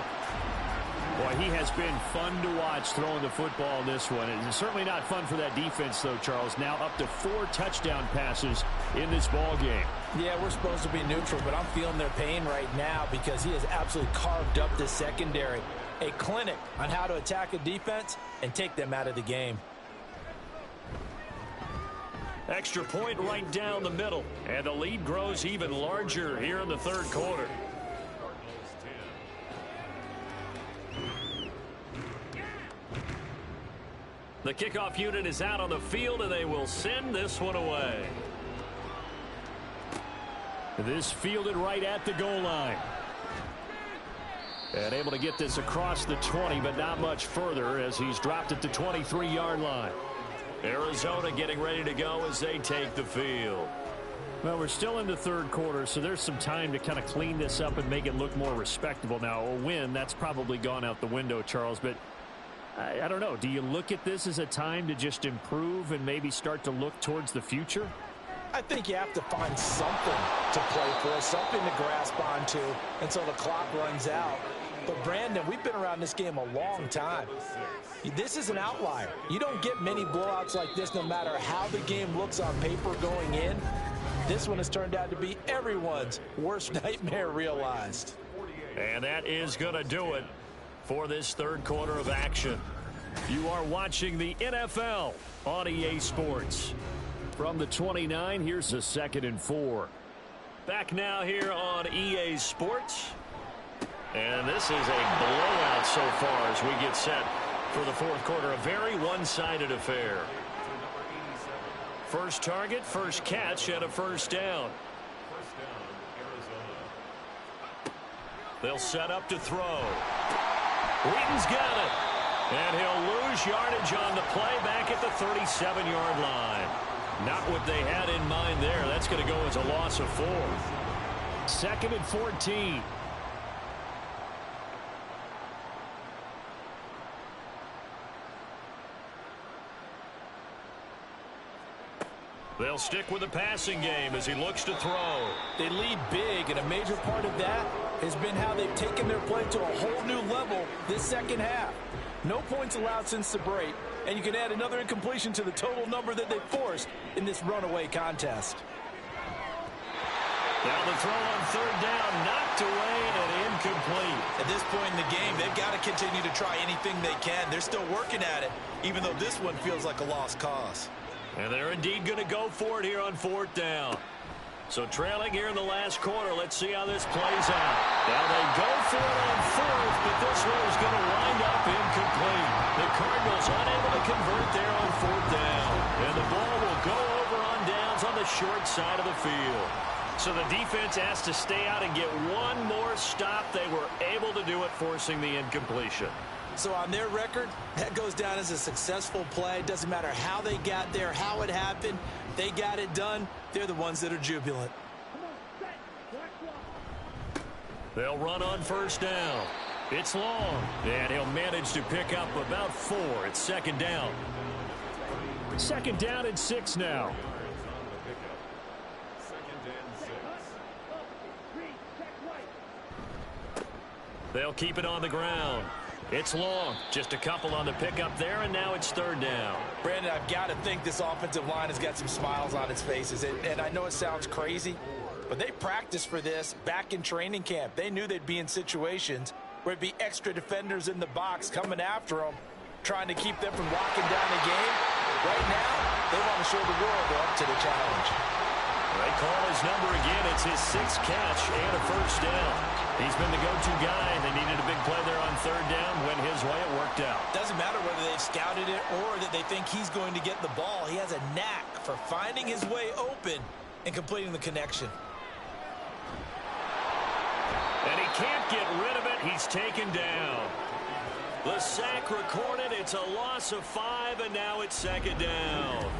Boy, he has been fun to watch throwing the football in this one. It's certainly not fun for that defense, though, Charles. Now up to 4 touchdown passes in this ball game. Yeah, we're supposed to be neutral, but I'm feeling their pain right now because he has absolutely carved up the secondary. A clinic on how to attack a defense and take them out of the game. Extra point right down the middle. And the lead grows even larger here in the third quarter. The kickoff unit is out on the field, and they will send this one away. This fielded right at the goal line. And able to get this across the 20, but not much further as he's dropped it to 23-yard line. Arizona getting ready to go as they take the field. Well, we're still in the third quarter, so there's some time to kind of clean this up and make it look more respectable. Now, a win, that's probably gone out the window, Charles, but I don't know. Do you look at this as a time to just improve and maybe start to look towards the future? I think you have to find something to play for, something to grasp onto until the clock runs out. But, Brandon, we've been around this game a long time. This is an outlier. You don't get many blowouts like this no matter how the game looks on paper going in. This one has turned out to be everyone's worst nightmare realized. And that is going to do it for this third quarter of action. You are watching the NFL on EA Sports. From the 29, here's a 2nd and 4. Back now here on EA Sports. And this is a blowout so far as we get set for the fourth quarter. A very one-sided affair. First target, first catch, and a first down. They'll set up to throw. Wheaton's got it. And he'll lose yardage on the play back at the 37-yard line. Not what they had in mind there. That's going to go as a loss of 4. 2nd and 14. They'll stick with the passing game as he looks to throw. They lead big, and a major part of that has been how they've taken their play to a whole new level this second half. No points allowed since the break, and you can add another incompletion to the total number that they forced in this runaway contest. Now the throw on third down, knocked away and incomplete. At this point in the game, they've got to continue to try anything they can. They're still working at it, even though this one feels like a lost cause. And they're indeed going to go for it here on 4th down. So trailing here in the last quarter, let's see how this plays out. Now they go for it on 4th, but this one is going to wind up incomplete. The Cardinals unable to convert there on 4th down. And the ball will go over on downs on the short side of the field. So the defense has to stay out and get one more stop. They were able to do it, forcing the incompletion. So on their record, that goes down as a successful play. Doesn't matter how they got there, how it happened. They got it done. They're the ones that are jubilant. They'll run on first down. It's long, and he'll manage to pick up about 4. It's 2nd down. 2nd down and 6 now. They'll keep it on the ground. It's long. Just a couple on the pickup there, and now it's 3rd down. Brandon, I've got to think this offensive line has got some smiles on its faces. And I know it sounds crazy, but they practiced for this back in training camp. They knew they'd be in situations where it'd be extra defenders in the box coming after them, trying to keep them from locking down the game. Right now, they want to show the world they're up to the challenge. They call his number again. It's his 6th catch and a first down. He's been the go-to guy. They needed a big play there on 3rd down. Went his way. It worked out. Doesn't matter whether they've scouted it or that they think he's going to get the ball. He has a knack for finding his way open and completing the connection. And he can't get rid of it. He's taken down. The sack recorded. It's a loss of 5, and now it's 2nd down.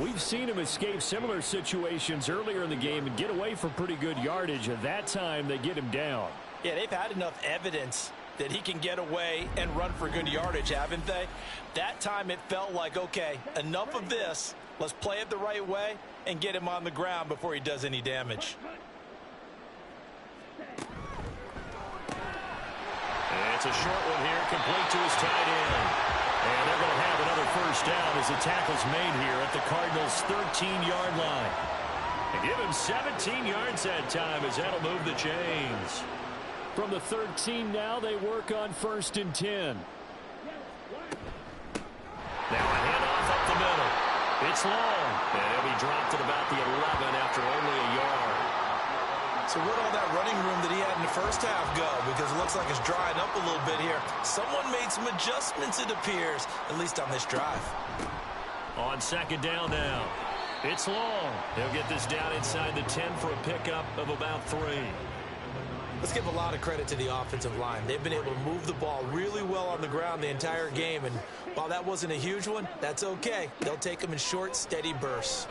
We've seen him escape similar situations earlier in the game and get away from pretty good yardage. At that time, they get him down. Yeah, they've had enough evidence that he can get away and run for good yardage, haven't they? That time it felt like, okay, enough of this. Let's play it the right way and get him on the ground before he does any damage. And it's a short one here, complete to his tight end. And they're going to have another first down as the tackle's made here at the Cardinals' 13-yard line. They give him 17 yards that time as that'll move the chains. From the 13 now, they work on 1st and 10. Now a handoff up the middle. It's long. And he'll be dropped at about the 11 after only a yard. So where'd all that running room that he had in the first half go? Because it looks like it's drying up a little bit here. Someone made some adjustments, it appears, at least on this drive. On 2nd down now. It's long. He'll get this down inside the 10 for a pickup of about 3. Let's give a lot of credit to the offensive line. They've been able to move the ball really well on the ground the entire game. And while that wasn't a huge one, that's okay. They'll take them in short, steady bursts.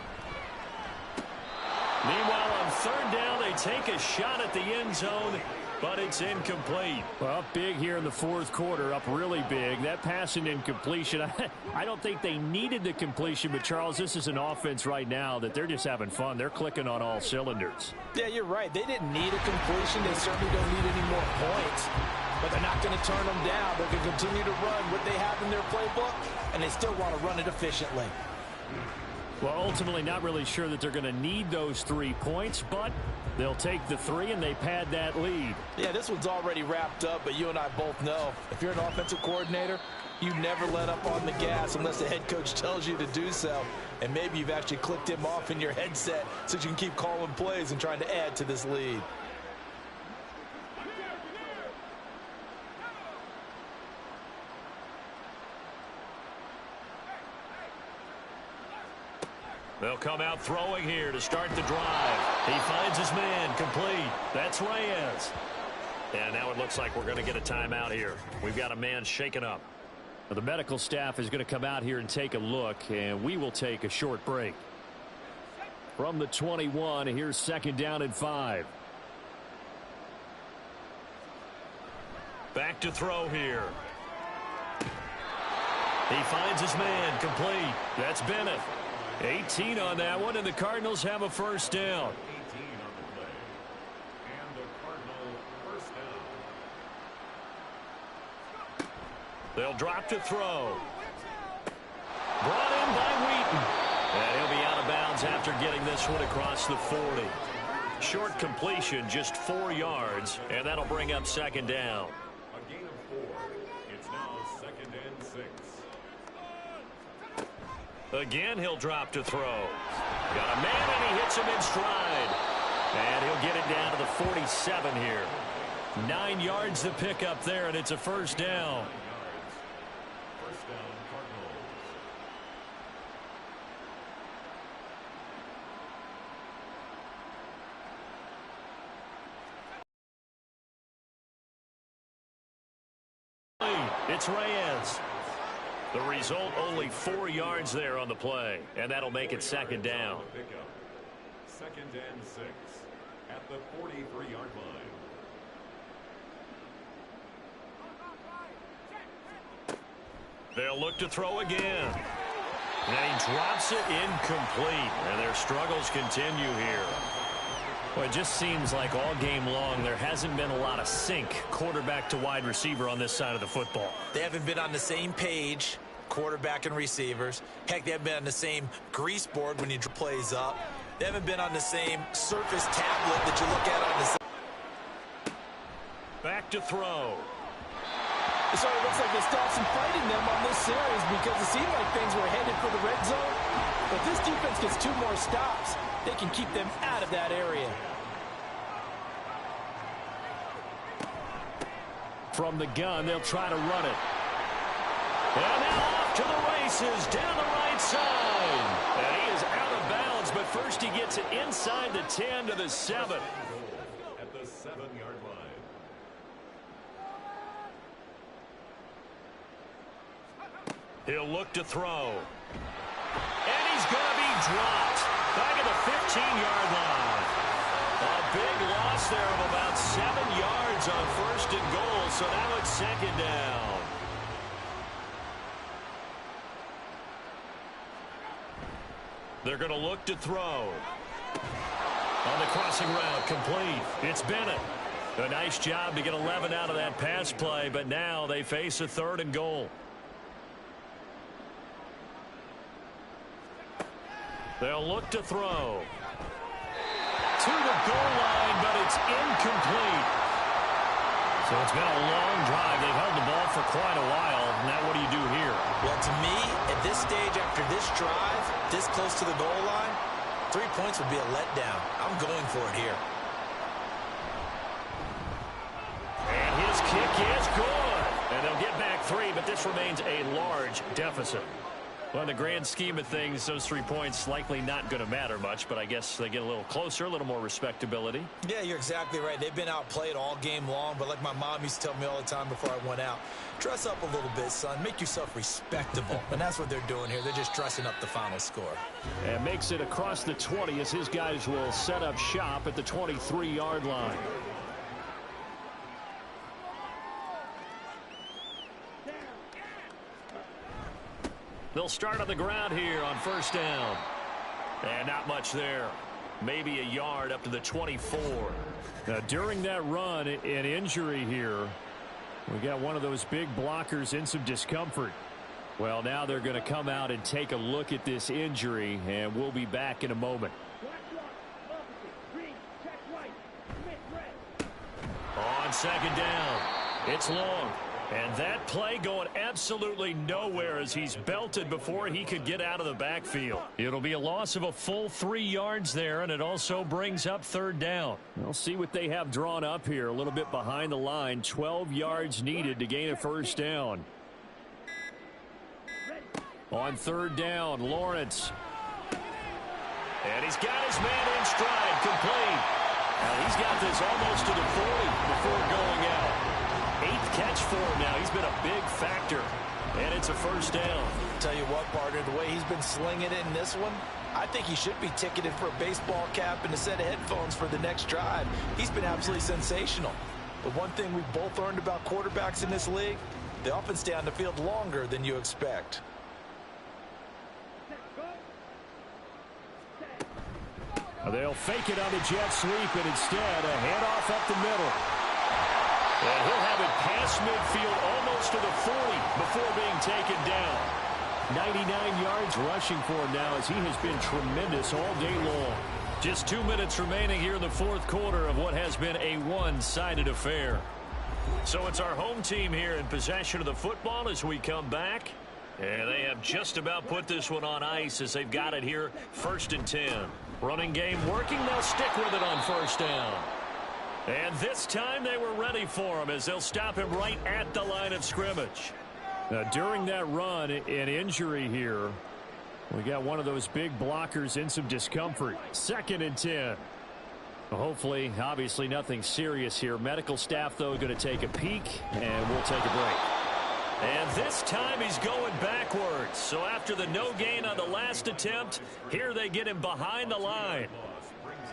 Meanwhile, on 3rd down, they take a shot at the end zone. but it's incomplete. Well, big here in the fourth quarter, up really big. That pass and incompletion, I don't think they needed the completion, but Charles, this is an offense right now that they're just having fun. They're clicking on all cylinders. Yeah, you're right. They didn't need a completion. They certainly don't need any more points. But they're not going to turn them down. They're going to continue to run what they have in their playbook, and they still want to run it efficiently. Well, ultimately not really sure that they're going to need those 3 points, but they'll take the 3 and they pad that lead. Yeah, this one's already wrapped up, but you and I both know if you're an offensive coordinator, you never let up on the gas unless the head coach tells you to do so. And maybe you've actually clicked him off in your headset so you can keep calling plays and trying to add to this lead. They'll come out throwing here to start the drive. He finds his man complete. That's Reyes. And now it looks like we're going to get a timeout here. We've got a man shaken up. Well, the medical staff is going to come out here and take a look, and we will take a short break. From the 21, here's 2nd down and 5. Back to throw here. He finds his man complete. That's Bennett. 18 on that one, and the Cardinals have a first down. 18 on the play. And the Cardinal first down. They'll drop to throw. Brought in by Wheaton. And he'll be out of bounds after getting this one across the 40. Short completion, just 4 yards, and that'll bring up 2nd down. A gain of 4. It's now 2nd and 6. Again, he'll drop to throw. Got a man, and he hits him in stride. And he'll get it down to the 47 here. 9 yards to pick up there, and it's a first down. First down, Cardinals. It's Reyes. The result, only 4 yards there on the play, and that'll make it 2nd down. 2nd and 6 at the 43-yard line. They'll look to throw again. And he drops it incomplete, and their struggles continue here. Well, it just seems like all game long there hasn't been a lot of sync quarterback to wide receiver on this side of the football. They haven't been on the same page, quarterback and receivers. Heck, they haven't been on the same grease board when you plays up. They haven't been on the same Surface tablet that you look at on the... Back to throw. It sort of looks like they stopped some fighting them on this series because it seemed like things were headed for the red zone. But this defense gets 2 more stops. They can keep them out of that area. From the gun, they'll try to run it. And now off to the races down the right side. And he is out of bounds, but first he gets it inside the 10 to the 7. At the 7-yard line. He'll look to throw. And he's going to be dropped. Back at the 15-yard line. A big loss there of about 7 yards on 1st and goal, so now it's 2nd down. They're going to look to throw. On the crossing route, complete. It's Bennett. A nice job to get 11 out of that pass play, but now they face a 3rd and goal. They'll look to throw. To the goal line, but it's incomplete. So it's been a long drive. They've held the ball for quite a while. Now what do you do here? Well, to me, at this stage, after this drive, this close to the goal line, 3 points would be a letdown. I'm going for it here. And his kick is good. And they'll get back 3, but this remains a large deficit. Well, in the grand scheme of things, those 3 points likely not going to matter much, but I guess they get a little closer, a little more respectability. Yeah, you're exactly right. They've been outplayed all game long, but like my mom used to tell me all the time before I went out, dress up a little bit, son. Make yourself respectable. And that's what they're doing here. They're just dressing up the final score. And makes it across the 20 as his guys will set up shop at the 23-yard line. They'll start on the ground here on first down. And not much there. Maybe a yard up to the 24. Now, during that run, an injury here. We got one of those big blockers in some discomfort. Well, now they're going to come out and take a look at this injury, and we'll be back in a moment. On second down, it's long. And that play going absolutely nowhere as he's belted before he could get out of the backfield. It'll be a loss of a full 3 yards there, and it also brings up third down. We'll see what they have drawn up here. A little bit behind the line. 12 yards needed to gain a first down. On third down, Lawrence. And he's got his man in stride, complete. Now he's got this almost to the 40 before going out. 8th catch for him now. He's been a big factor. And it's a first down. Tell you what, partner, the way he's been slinging it in this one, I think he should be ticketed for a baseball cap and a set of headphones for the next drive. He's been absolutely sensational. The one thing we've both learned about quarterbacks in this league, they often stay on the field longer than you expect. They'll fake it on the jet sweep, and instead a handoff up the middle. And he'll have it past midfield almost to the 40 before being taken down. 99 yards rushing for him now as he has been tremendous all day long. Just 2 minutes remaining here in the fourth quarter of what has been a one-sided affair. So it's our home team here in possession of the football as we come back. And they have just about put this one on ice as they've got it here, 1st and 10. Running game working. They'll stick with it on first down. And this time they were ready for him as they'll stop him right at the line of scrimmage. Now, during that run, an injury here. We got one of those big blockers in some discomfort. 2nd and 10. Hopefully, obviously nothing serious here. Medical staff, though, going to take a peek, and we'll take a break. And this time he's going backwards. So after the no gain on the last attempt, here they get him behind the line.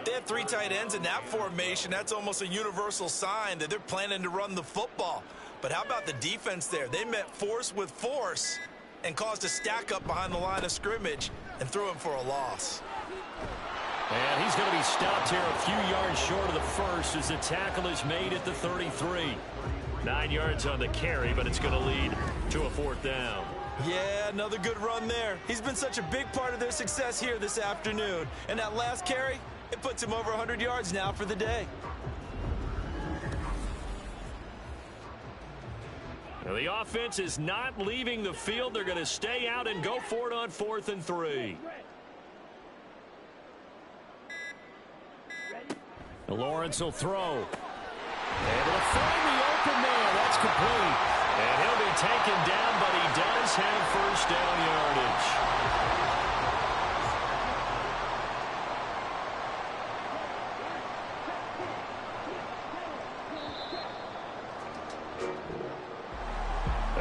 They have 3 tight ends in that formation. That's almost a universal sign that they're planning to run the football. But how about the defense there? They met force with force and caused a stack up behind the line of scrimmage and threw him for a loss. And he's going to be stopped here a few yards short of the first as the tackle is made at the 33. 9 yards on the carry, but it's going to lead to a 4th down. Yeah, another good run there. He's been such a big part of their success here this afternoon. And that last carry, it puts him over 100 yards now for the day. Now the offense is not leaving the field. They're going to stay out and go for it on 4th and 3. Lawrence will throw. Able to find the open man. That's complete. And he'll be taken down, but he does have first down yardage.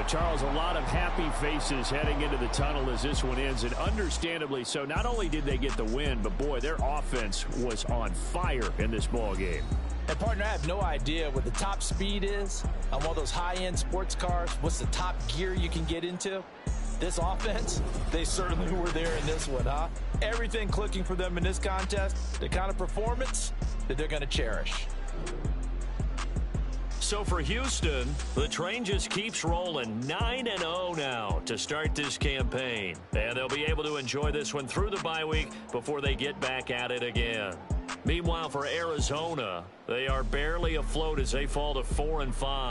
Charles, a lot of happy faces heading into the tunnel as this one ends, and understandably so. Not only did they get the win, but boy, their offense was on fire in this ball game. And partner, I have no idea what the top speed is on one of those high-end sports cars. What's the top gear you can get into? This offense, they certainly were there in this one, huh? Everything clicking for them in this contest, the kind of performance that they're going to cherish. So for Houston, the train just keeps rolling. 9-0 now to start this campaign. And they'll be able to enjoy this one through the bye week before they get back at it again. Meanwhile, for Arizona, they are barely afloat as they fall to 4-5.